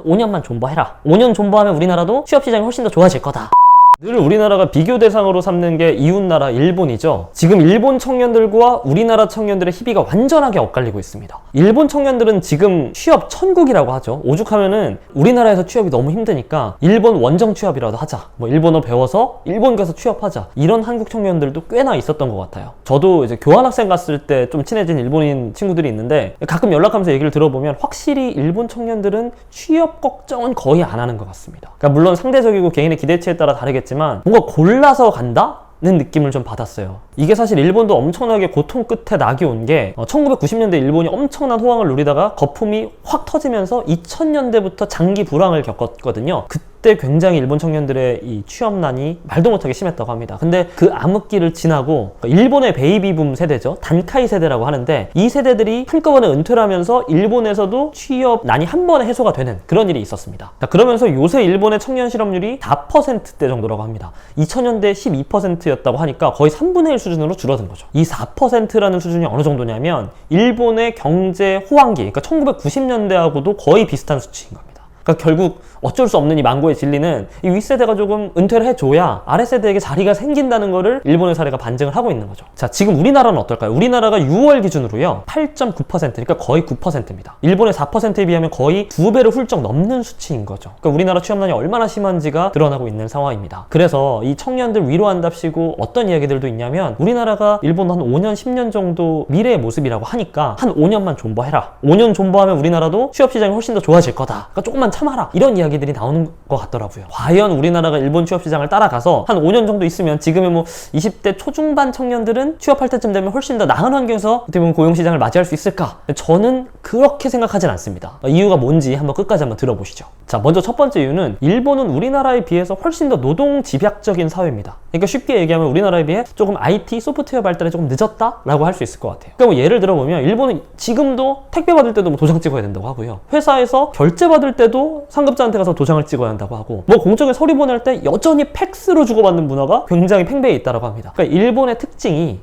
5년만 존버해라. 5년 존버하면 우리나라도 취업시장이 훨씬 더 좋아질 거다. 늘 우리나라가 비교 대상으로 삼는 게 이웃나라 일본이죠. 지금 일본 청년들과 우리나라 청년들의 희비가 완전하게 엇갈리고 있습니다. 일본 청년들은 지금 취업 천국이라고 하죠. 오죽하면은 우리나라에서 취업이 너무 힘드니까 일본 원정 취업이라도 하자, 뭐 일본어 배워서 일본 가서 취업하자, 이런 한국 청년들도 꽤나 있었던 것 같아요. 저도 이제 교환학생 갔을 때 좀 친해진 일본인 친구들이 있는데 가끔 연락하면서 얘기를 들어보면 확실히 일본 청년들은 취업 걱정은 거의 안 하는 것 같습니다. 그러니까 물론 상대적이고 개인의 기대치에 따라 다르겠지만 뭔가 골라서 간다? 는 느낌을 좀 받았어요. 이게 사실 일본도 엄청나게 고통 끝에 낙이 온 게 1990년대 일본이 엄청난 호황을 누리다가 거품이 확 터지면서 2000년대부터 장기 불황을 겪었거든요. 그때 굉장히 일본 청년들의 이 취업난이 말도 못하게 심했다고 합니다. 근데 그 암흑기를 지나고 일본의 베이비붐 세대죠. 단카이 세대라고 하는데 이 세대들이 한꺼번에 은퇴를 하면서 일본에서도 취업난이 한 번에 해소가 되는 그런 일이 있었습니다. 자, 그러면서 요새 일본의 청년 실업률이 4%대 정도라고 합니다. 2000년대 12%였다고 하니까 거의 3분의 1 수준으로 줄어든 거죠. 이 4%라는 수준이 어느 정도냐면 일본의 경제 호황기, 그러니까 1990년대하고도 거의 비슷한 수치인 겁니다. 그러니까 결국 어쩔 수 없는 이 망고의 진리는 이 윗세대가 조금 은퇴를 해줘야 아랫세대에게 자리가 생긴다는 거를 일본의 사례가 반증을 하고 있는 거죠. 자, 지금 우리나라는 어떨까요? 우리나라가 6월 기준으로요 8.9%, 그러니까 거의 9%입니다. 일본의 4%에 비하면 거의 2배를 훌쩍 넘는 수치인 거죠. 그러니까 우리나라 취업난이 얼마나 심한지가 드러나고 있는 상황입니다. 그래서 이 청년들 위로한답시고 어떤 이야기들도 있냐면 우리나라가 일본 한 5년, 10년 정도 미래의 모습이라고 하니까 한 5년만 존버해라. 5년 존버하면 우리나라도 취업시장이 훨씬 더 좋아질 거다. 그러니까 조금만 참아라. 이런 이야기들이 나오는 것 같더라고요. 과연 우리나라가 일본 취업시장을 따라가서 한 5년 정도 있으면 지금의 뭐 20대 초중반 청년들은 취업할 때쯤 되면 훨씬 더 나은 환경에서 어떻게 보면 고용시장을 맞이할 수 있을까? 저는 그렇게 생각하진 않습니다. 이유가 뭔지 한번 끝까지 한번 들어보시죠. 자, 먼저 첫 번째 이유는 일본은 우리나라에 비해서 훨씬 더 노동 집약적인 사회입니다. 그러니까 쉽게 얘기하면 우리나라에 비해 조금 IT, 소프트웨어 발달이 조금 늦었다라고 할 수 있을 것 같아요. 그러니까 뭐 예를 들어보면 일본은 지금도 택배 받을 때도 뭐 도장 찍어야 된다고 하고요. 회사에서 결제 받을 때도 상급자한테 가서 도장을 찍어야 한다고 하고, 뭐 공적에 서류 보낼 때 여전히 팩스로 주고받는 문화가 굉장히 팽배해 있다고 합니다. 그러니까 일본의 특징이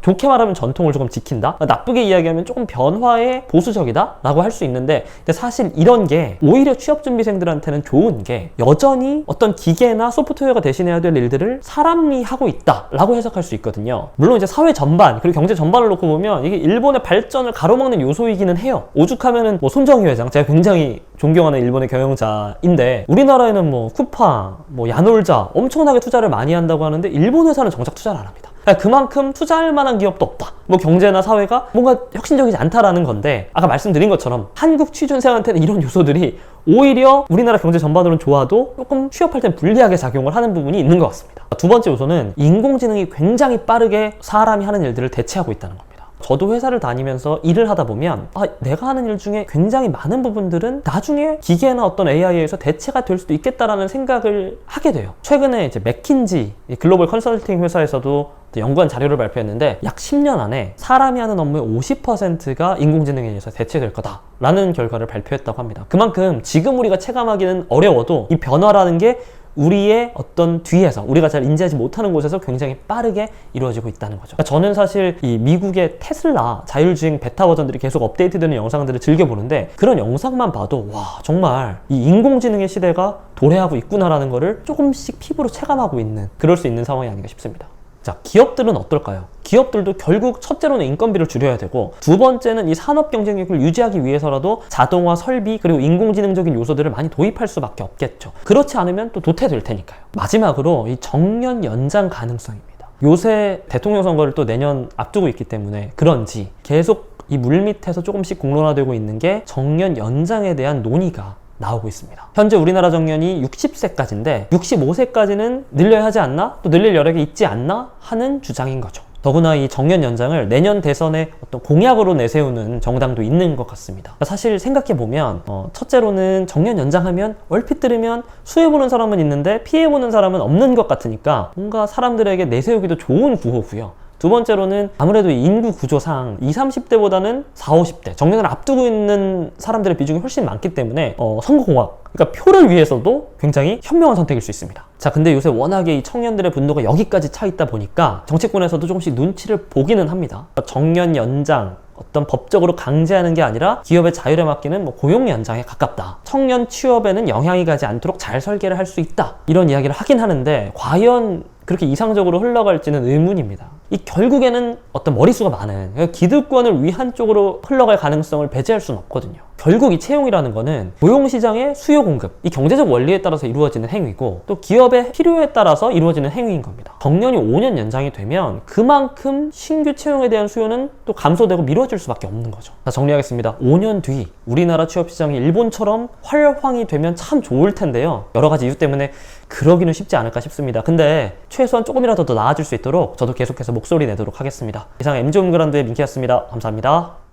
좋게 말하면 전통을 조금 지킨다, 나쁘게 이야기하면 조금 변화에 보수적이다 라고 할 수 있는데, 근데 사실 이런 게 오히려 취업준비생들한테는 좋은 게 여전히 어떤 기계나 소프트웨어가 대신해야 될 일들을 사람이 하고 있다 라고 해석할 수 있거든요. 물론 이제 사회 전반 그리고 경제 전반을 놓고 보면 이게 일본의 발전을 가로막는 요소이기는 해요. 오죽하면은 뭐 손정희 회장, 제가 굉장히 존경하는 일본의 경영자인데 우리나라에는 뭐 쿠팡, 뭐 야놀자 엄청나게 투자를 많이 한다고 하는데 일본 회사는 정작 투자를 안 합니다. 그만큼 투자할 만한 기업도 없다. 뭐 경제나 사회가 뭔가 혁신적이지 않다라는 건데, 아까 말씀드린 것처럼 한국 취준생한테는 이런 요소들이 오히려 우리나라 경제 전반으로는 좋아도 조금 취업할 땐 불리하게 작용을 하는 부분이 있는 것 같습니다. 두 번째 요소는 인공지능이 굉장히 빠르게 사람이 하는 일들을 대체하고 있다는 겁니다. 저도 회사를 다니면서 일을 하다 보면 내가 하는 일 중에 굉장히 많은 부분들은 나중에 기계나 어떤 AI에 의해서 대체가 될 수도 있겠다라는 생각을 하게 돼요. 최근에 이제 맥킨지 글로벌 컨설팅 회사에서도 연구한 자료를 발표했는데 약 10년 안에 사람이 하는 업무의 50%가 인공지능에 의해서 대체될 거다라는 결과를 발표했다고 합니다. 그만큼 지금 우리가 체감하기는 어려워도 이 변화라는 게 우리의 어떤 뒤에서 우리가 잘 인지하지 못하는 곳에서 굉장히 빠르게 이루어지고 있다는 거죠. 그러니까 저는 사실 이 미국의 테슬라 자율주행 베타 버전들이 계속 업데이트되는 영상들을 즐겨보는데 그런 영상만 봐도 와, 정말 이 인공지능의 시대가 도래하고 있구나라는 거를 조금씩 피부로 체감하고 있는, 그럴 수 있는 상황이 아닌가 싶습니다. 자, 기업들은 어떨까요? 기업들도 결국 첫째로는 인건비를 줄여야 되고, 두 번째는 이 산업 경쟁력을 유지하기 위해서라도 자동화 설비 그리고 인공지능적인 요소들을 많이 도입할 수밖에 없겠죠. 그렇지 않으면 또 도태될 테니까요. 마지막으로 이 정년 연장 가능성입니다. 요새 대통령 선거를 또 내년 앞두고 있기 때문에 그런지 계속 이 물밑에서 조금씩 공론화되고 있는 게 정년 연장에 대한 논의가 나오고 있습니다. 현재 우리나라 정년이 60세까지인데 65세까지는 늘려야 하지 않나? 또 늘릴 여력이 있지 않나? 하는 주장인 거죠. 더구나 이 정년 연장을 내년 대선의 어떤 공약으로 내세우는 정당도 있는 것 같습니다. 사실 생각해보면 첫째로는 정년 연장하면 얼핏 들으면 수혜보는 사람은 있는데 피해보는 사람은 없는 것 같으니까 뭔가 사람들에게 내세우기도 좋은 구호고요. 두 번째로는 아무래도 인구 구조상 20, 30대보다는 40, 50대 정년을 앞두고 있는 사람들의 비중이 훨씬 많기 때문에 선거공학, 그러니까 표를 위해서도 굉장히 현명한 선택일 수 있습니다. 자, 근데 요새 워낙에 이 청년들의 분노가 여기까지 차 있다 보니까 정치권에서도 조금씩 눈치를 보기는 합니다. 정년 연장 어떤 법적으로 강제하는 게 아니라 기업의 자율에 맡기는 고용 연장에 가깝다. 청년 취업에는 영향이 가지 않도록 잘 설계를 할 수 있다. 이런 이야기를 하긴 하는데 과연 그렇게 이상적으로 흘러갈지는 의문입니다. 이 결국에는 어떤 머리수가 많은 기득권을 위한 쪽으로 흘러갈 가능성을 배제할 수는 없거든요. 결국 이 채용이라는 거는 고용시장의 수요 공급, 이 경제적 원리에 따라서 이루어지는 행위고 또 기업의 필요에 따라서 이루어지는 행위인 겁니다. 정년이 5년 연장이 되면 그만큼 신규 채용에 대한 수요는 또 감소되고 미뤄질 수밖에 없는 거죠. 자, 정리하겠습니다. 5년 뒤 우리나라 취업시장이 일본처럼 활황이 되면 참 좋을 텐데요. 여러 가지 이유 때문에 그러기는 쉽지 않을까 싶습니다. 근데 최소한 조금이라도 더 나아질 수 있도록 저도 계속해서 목소리 내도록 하겠습니다. 이상 MZ홈그란드의 민키였습니다. 감사합니다.